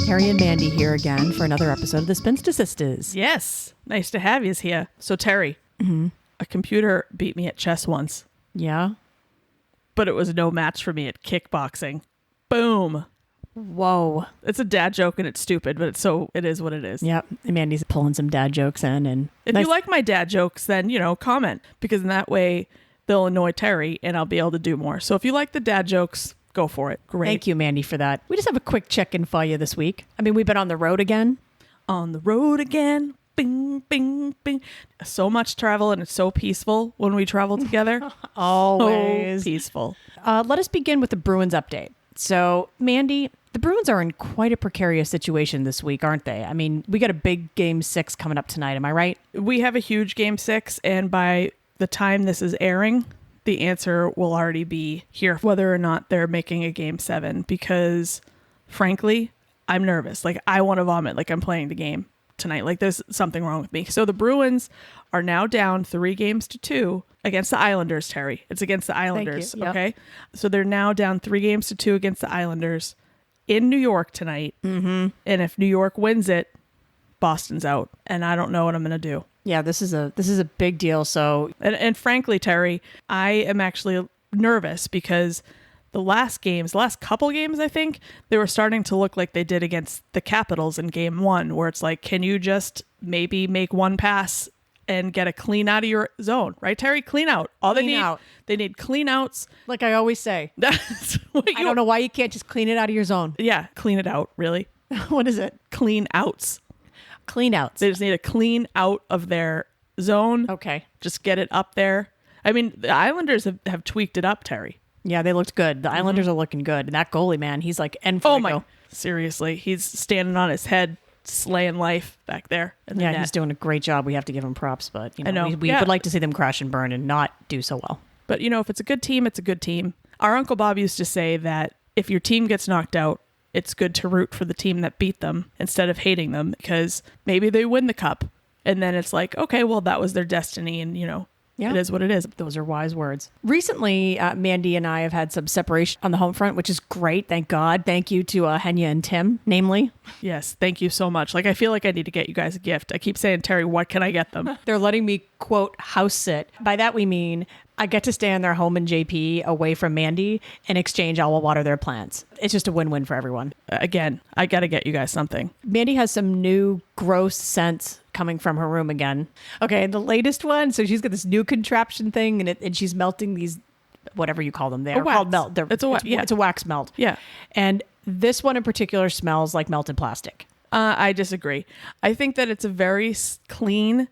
Terri and Mandy here again for another episode of the Spinster Sisters. Yes. Nice to have you here. So, Terri, a computer beat me at chess once, Yeah? but it was no match for me at kickboxing. Boom. Whoa. It's a dad joke and it's stupid, but it is what it is. Yep. And Mandy's pulling some dad jokes in. And If you like my dad jokes, then, comment, because in that way they'll annoy Terri and I'll be able to do more. So if you like the dad jokes, go for it. Great. Thank you, Mandy, for that. We just have a quick check-in for you this week. I mean, we've been on the road again. On the road again. Bing, bing, bing. So much travel and it's so peaceful when we travel together. Always. So peaceful. Let us begin with the Bruins update. So, Mandy, the Bruins are in quite a precarious situation this week, aren't they? I mean, we got a big Game 6 coming up tonight. Am I right? We have a huge Game 6, and by the time this is airing, the answer will already be here, whether or not they're making a Game 7, because, frankly, I'm nervous. Like, I want to vomit like I'm playing the game tonight. Like, there's something wrong with me. So the Bruins are now down 3-2 against the Islanders, Terri. It's against the Islanders, Yep. okay? So they're now down 3-2 against the Islanders in New York tonight. Mm-hmm. And if New York wins it, Boston's out. And I don't know what I'm going to do. Yeah, this is a big deal. So, And frankly, Terri, I am actually nervous because the last couple games, I think, they were starting to look like they did against the Capitals in Game 1, where it's like, can you just maybe make one pass and get a clean out of your zone, right, Terri? Clean out. They need clean outs. like I always say, That's what I don't know why you can't just clean it out of your zone. Yeah, clean it out, really. What is it? Clean outs. Clean outs. They just need a clean out of their zone. Okay. Just get it up there. I mean, the Islanders have tweaked it up, Terri. Yeah, they looked good. The Islanders are looking good. And that goalie, man, he's like, Oh my! Seriously, he's standing on his head, slaying life back there. Yeah, he's doing a great job. We have to give him props, but I know. we would like to see them crash and burn and not do so well. But if it's a good team, it's a good team. Our Uncle Bob used to say that if your team gets knocked out, it's good to root for the team that beat them instead of hating them, because maybe they win the cup, and then it's like, okay, well, that was their destiny, and it is what it is. Those are wise words. Recently, Mandy and I have had some separation on the home front, which is great. Thank God. Thank you to Henya and Tim, namely. Yes, thank you so much. Like, I feel like I need to get you guys a gift. I keep saying, Terri, what can I get them? They're letting me, quote, house sit. By that we mean I get to stay in their home in JP away from Mandy. In exchange, I will water their plants. It's just a win-win for everyone. Again, I got to get you guys something. Mandy has some new gross scents coming from her room again. Okay, the latest one. So she's got this new contraption thing, and she's melting these, whatever you call them. They're called melt. It's a wax melt. Yeah. And this one in particular smells like melted plastic. I disagree. I think that it's a very clean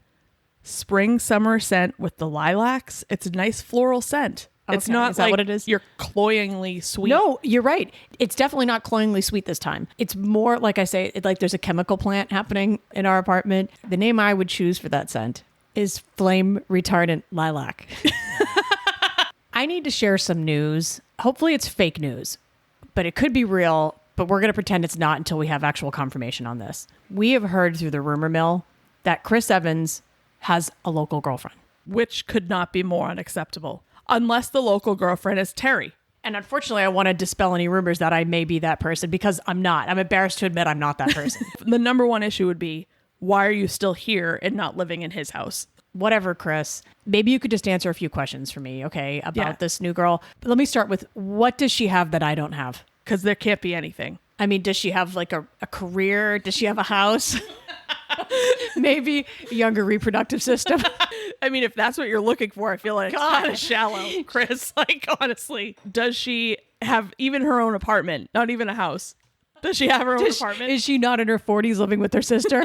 spring summer scent with the lilacs. It's a nice floral scent. It's Okay, not is that like what it is? You're cloyingly sweet. No, you're right. It's definitely not cloyingly sweet this time. It's more, like I say, like there's a chemical plant happening in our apartment. The name I would choose for that scent is flame retardant lilac. I need to share some news. Hopefully it's fake news, but it could be real, but we're going to pretend it's not until we have actual confirmation on this. We have heard through the rumor mill that Chris Evans has a local girlfriend. Which could not be more unacceptable. Unless the local girlfriend is Terri. And unfortunately, I want to dispel any rumors that I may be that person, because I'm not. I'm embarrassed to admit I'm not that person. The number one issue would be, why are you still here and not living in his house? Whatever, Chris. Maybe you could just answer a few questions for me, okay, about this new girl. But let me start with, what does she have that I don't have? Because there can't be anything. I mean, does she have like a career? Does she have a house? Maybe a younger reproductive system? I mean, if that's what you're looking for, I feel like it's kind of shallow, Chris. Like, honestly, does she have even her own apartment? Not even a house. Does she have her own apartment? Is she not in her 40s living with her sister?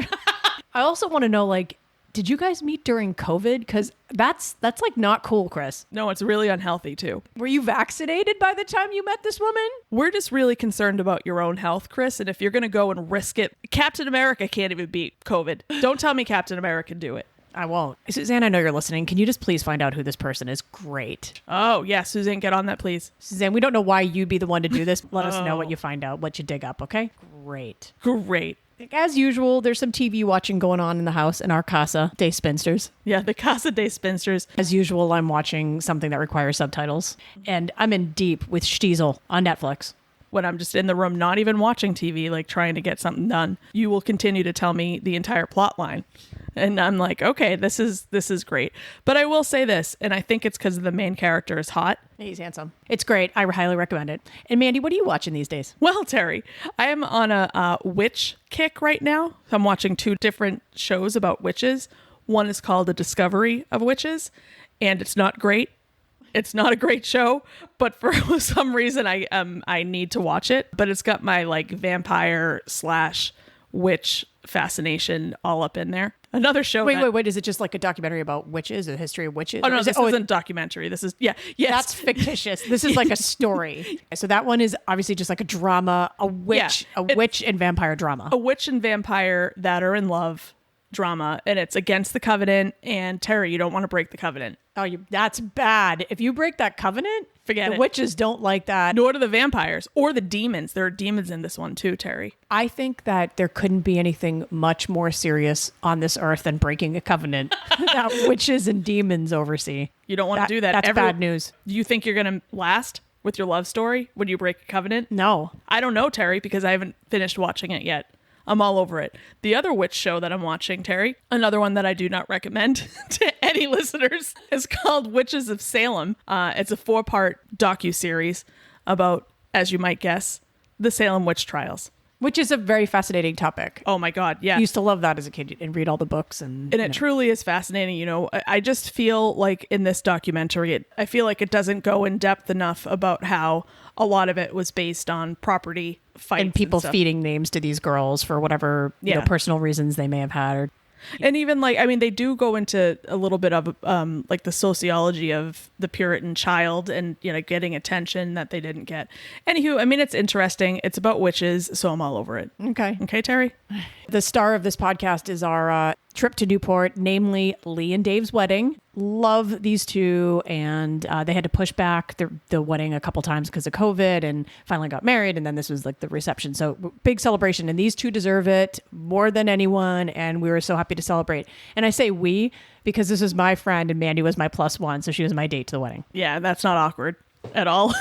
I also want to know, like, did you guys meet during COVID? Because that's like not cool, Chris. No, it's really unhealthy too. Were you vaccinated by the time you met this woman? We're just really concerned about your own health, Chris. And if you're going to go and risk it, Captain America can't even beat COVID. Don't tell me Captain America can do it. I won't. Suzanne, I know you're listening. Can you just please find out who this person is? Great. Oh, yeah. Suzanne, get on that, please. Suzanne, we don't know why you'd be the one to do this. Let us know what you find out, what you dig up, okay? Great. Great. As usual, there's some TV watching going on in the house in our Casa de Spinsters. Yeah, the Casa de Spinsters. As usual, I'm watching something that requires subtitles. And I'm in deep with Stiesel on Netflix. when I'm just in the room, not even watching TV, like trying to get something done, you will continue to tell me the entire plot line. And I'm like, okay, this is great. But I will say this, and I think it's because the main character is hot. He's handsome. It's great. I highly recommend it. And Mandy, what are you watching these days? Well, Terry, I am on a witch kick right now. I'm watching 2 different shows about witches. One is called The Discovery of Witches, and it's not great. It's not a great show, but for some reason I need to watch it. But it's got my like vampire / witch fascination all up in there. Another show. Wait. Is it just like a documentary about witches, a history of witches? Oh no, this isn't a documentary. This is yes. That's fictitious. This is like a story. So that one is obviously just like a drama, a witch and vampire drama. A witch and vampire that are in love drama, and it's against the covenant. And Terry, you don't want to break the covenant. Oh, that's bad. If you break that covenant, forget it. The witches don't like that. Nor do the vampires or the demons. There are demons in this one too, Terry. I think that there couldn't be anything much more serious on this earth than breaking a covenant that witches and demons oversee. You don't want to do that. That's bad news. Do you think you're going to last with your love story when you break a covenant? No. I don't know, Terry, because I haven't finished watching it yet. I'm all over it. The other witch show that I'm watching, Terry, another one that I do not recommend to any listeners, is called Witches of Salem. It's a 4-part docuseries about, as you might guess, the Salem witch trials. Which is a very fascinating topic. Oh my God, yeah. I used to love that as a kid and read all the books. And it truly is fascinating. You know, I just feel like in this documentary, I feel like it doesn't go in depth enough about how a lot of it was based on property fights. And people feeding names to these girls for whatever you know, personal reasons they may have had. And even like, I mean, they do go into a little bit of like the sociology of the Puritan child and, you know, getting attention that they didn't get. Anywho, I mean, it's interesting. It's about witches, so I'm all over it. Okay. Okay, Terry? The star of this podcast is our trip to Newport, namely Lee and Dave's wedding. Love these two, and they had to push back the wedding a couple times because of COVID, and finally got married, and then this was like the reception. So big celebration, and these two deserve it more than anyone, and we were so happy to celebrate. And I say we because this is my friend, and Mandy was my +1, so she was my date to the wedding. Yeah, that's not awkward at all.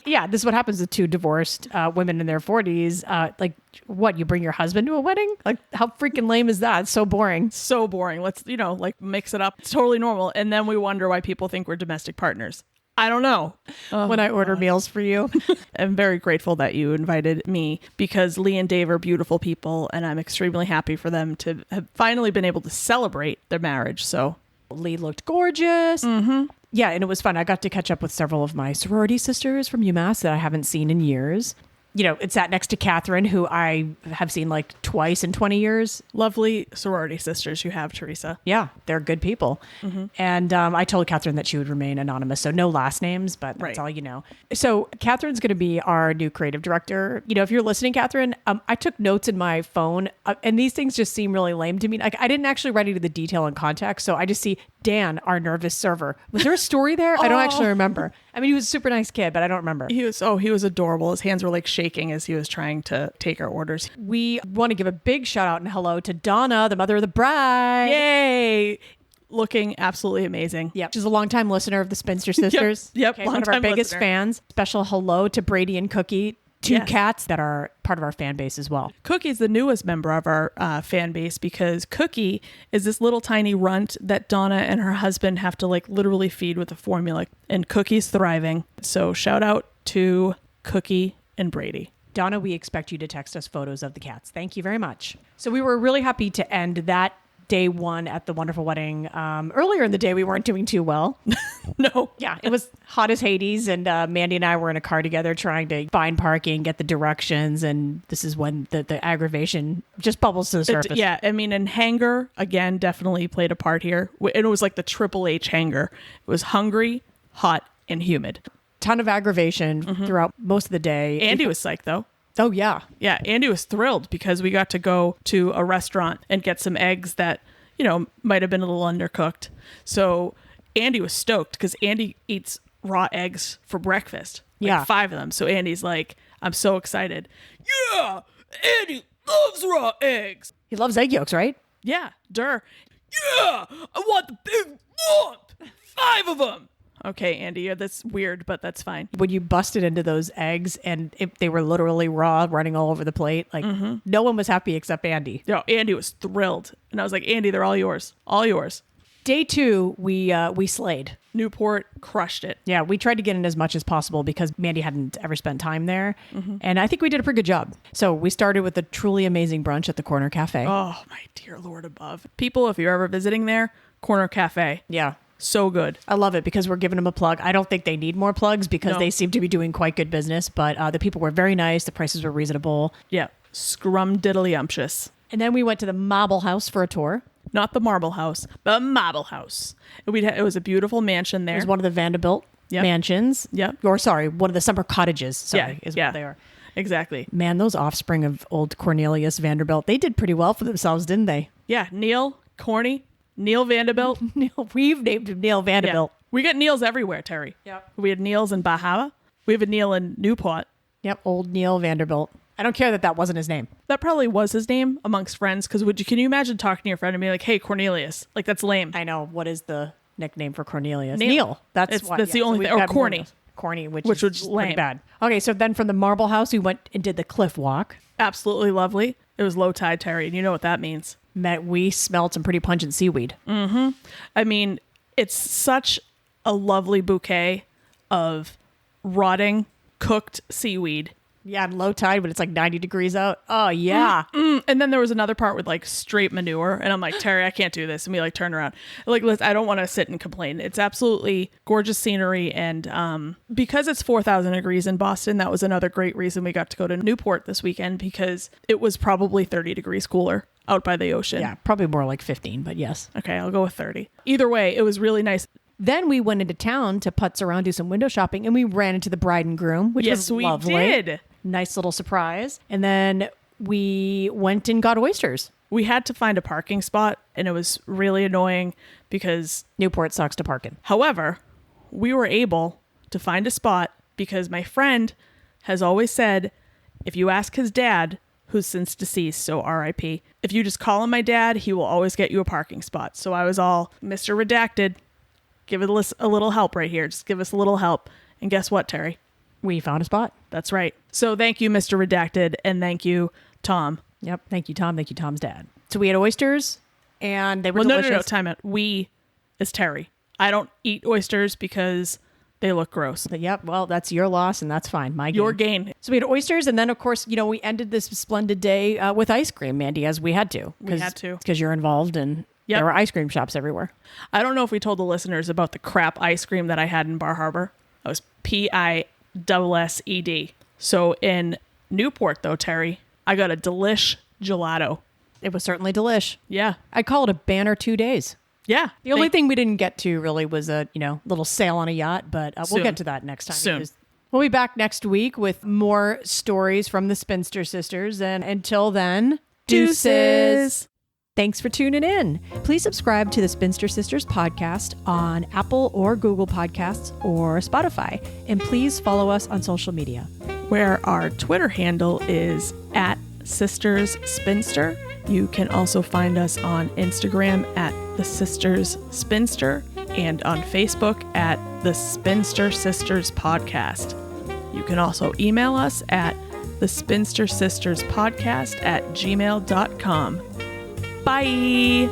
Yeah, this is what happens with two divorced women in their 40s. Like, what, you bring your husband to a wedding? Like, how freaking lame is that? It's so boring. So boring. Let's, you know, like mix it up. It's totally normal. And then we wonder why people think we're domestic partners. I don't know. When I order meals for you. I'm very grateful that you invited me because Lee and Dave are beautiful people, and I'm extremely happy for them to have finally been able to celebrate their marriage. So Lee looked gorgeous. Mm-hmm. Yeah, and it was fun. I got to catch up with several of my sorority sisters from UMass that I haven't seen in years. You know, it sat next to Catherine, who I have seen like twice in 20 years. Lovely sorority sisters you have, Teresa. Yeah, they're good people. Mm-hmm. And I told Catherine that she would remain anonymous, so no last names, but that's all you know. So Catherine's going to be our new creative director. You know, if you're listening, Catherine, I took notes in my phone, and these things just seem really lame to me. Like, I didn't actually write into the detail and context, so I just see Dan, our nervous server. Was there a story there? I don't actually remember. I mean, he was a super nice kid, but I don't remember. He was adorable. His hands were like shaking as he was trying to take our orders. We want to give a big shout out and hello to Donna, the mother of the bride. Yay! Looking absolutely amazing. Yeah, she's a longtime listener of the Spinster sisters. Yep. Okay, one of our biggest fans. Special hello to Brady and Cookie, two cats that are part of our fan base as well. Cookie's the newest member of our fan base because Cookie is this little tiny runt that Donna and her husband have to like literally feed with a formula, and Cookie's thriving. So shout out to Cookie and Brady. Donna, we expect you to text us photos of the cats. Thank you very much. So we were really happy to end that day one at the wonderful wedding. Earlier in the day, we weren't doing too well. No. Yeah, it was hot as Hades, and Mandy and I were in a car together trying to find parking, get the directions, and this is when the aggravation just bubbles to the surface. Yeah, I mean, and hangar, again, definitely played a part here. And it was like the Triple H hangar. It was hungry, hot, and humid. Ton of aggravation throughout most of the day. Andy was psyched, though. Oh, yeah. Yeah, Andy was thrilled because we got to go to a restaurant and get some eggs that, you know, might have been a little undercooked. So Andy was stoked because Andy eats raw eggs for breakfast. Like 5 of them. So Andy's like, I'm so excited. Yeah, Andy loves raw eggs. He loves egg yolks, right? Yeah, Yeah, I want the big lump. 5 of them. Okay, Andy, yeah, that's weird, but that's fine. When you busted into those eggs and they were literally raw, running all over the plate, like no one was happy except Andy. Yo, Andy was thrilled. And I was like, Andy, they're all yours. All yours. Day 2, we slayed. Newport crushed it. Yeah, we tried to get in as much as possible because Mandy hadn't ever spent time there. And I think we did a pretty good job. So we started with a truly amazing brunch at the Corner Cafe. Oh, my dear Lord above. People, if you're ever visiting there, Corner Cafe. Yeah. So good. I love it because we're giving them a plug. I don't think they need more plugs because they seem to be doing quite good business. But the people were very nice. The prices were reasonable. Yeah. Scrum-diddly-umptious. And then we went to the Marble House for a tour. Not the Marble House, the Marble House. It was a beautiful mansion there. It was one of the Vanderbilt mansions. Yep. Or sorry, one of the summer cottages. What they are. Exactly. Man, those offspring of old Cornelius Vanderbilt, they did pretty well for themselves, didn't they? Yeah. Neil Vanderbilt. We've named him Neil Vanderbilt. Yeah. We got Neils everywhere, Terry. Yep. We had Neils in Bahama. We have a Neil in Newport. Yep. Old Neil Vanderbilt. I don't care that wasn't his name. That probably was his name amongst friends. Because can you imagine talking to your friend and be like, "Hey, Cornelius," like that's lame. I know. What is the nickname for Cornelius? Neil. That's the only thing. Or Corny. Corny, which was is lame. pretty bad. Okay, so then from the Marble House, we went and did the Cliff Walk. Absolutely lovely. It was low tide, Terry, and you know what that means. We smelled some pretty pungent seaweed. I mean, it's such a lovely bouquet of rotting, cooked seaweed. Yeah, low tide, but it's like 90 degrees out. Oh, yeah. And then there was another part with like straight manure. And I'm like, Terry, I can't do this. And we like turn around. Like, listen, I don't want to sit and complain. It's absolutely gorgeous scenery. And because it's 4,000 degrees in Boston, that was another great reason we got to go to Newport this weekend because it was probably 30 degrees cooler out by the ocean. Yeah, probably more like 15, but yes. Okay, I'll go with 30. Either way, it was really nice. Then we went into town to putz around, do some window shopping, and we ran into the bride and groom, which was lovely. Yes, we did. Nice little surprise. And then we went and got oysters. We had to find a parking spot, and it was really annoying because Newport sucks to park in. However, we were able to find a spot because my friend has always said, if you ask his dad, who's since deceased, so RIP, if you just call him my dad, he will always get you a parking spot. So I was all, Mr. Redacted, give it a little help right here. Just give us a little help. And guess what, Terry? We found a spot. That's right. So thank you, Mr. Redacted, and thank you, Tom. Yep. Thank you, Tom. Thank you, Tom's dad. So we had oysters, and they were delicious. No, time out. We is Terry. I don't eat oysters because they look gross. But yep. Well, that's your loss, and that's fine. Your gain. So we had oysters, and then, of course, we ended this splendid day with ice cream, Mandy, as we had to. We had to. Because you're involved, and there were ice cream shops everywhere. I don't know if we told the listeners about the crap ice cream that I had in Bar Harbor. It was PISSED. So in Newport, though, Terry, I got a delish gelato. It was certainly delish. Yeah. I'd call it a banner 2 days. Yeah. The only thing we didn't get to really was a, little sail on a yacht, but we'll get to that next time. Soon. We'll be back next week with more stories from the Spinster sisters. And until then, deuces. Thanks for tuning in. Please subscribe to the Spinster Sisters podcast on Apple or Google Podcasts or Spotify. And please follow us on social media, where our Twitter handle is @SistersSpinster. You can also find us on Instagram @TheSistersSpinster and on Facebook @The Spinster Sisters Podcast. You can also email us at thespinstersisterspodcast@gmail.com. Bye.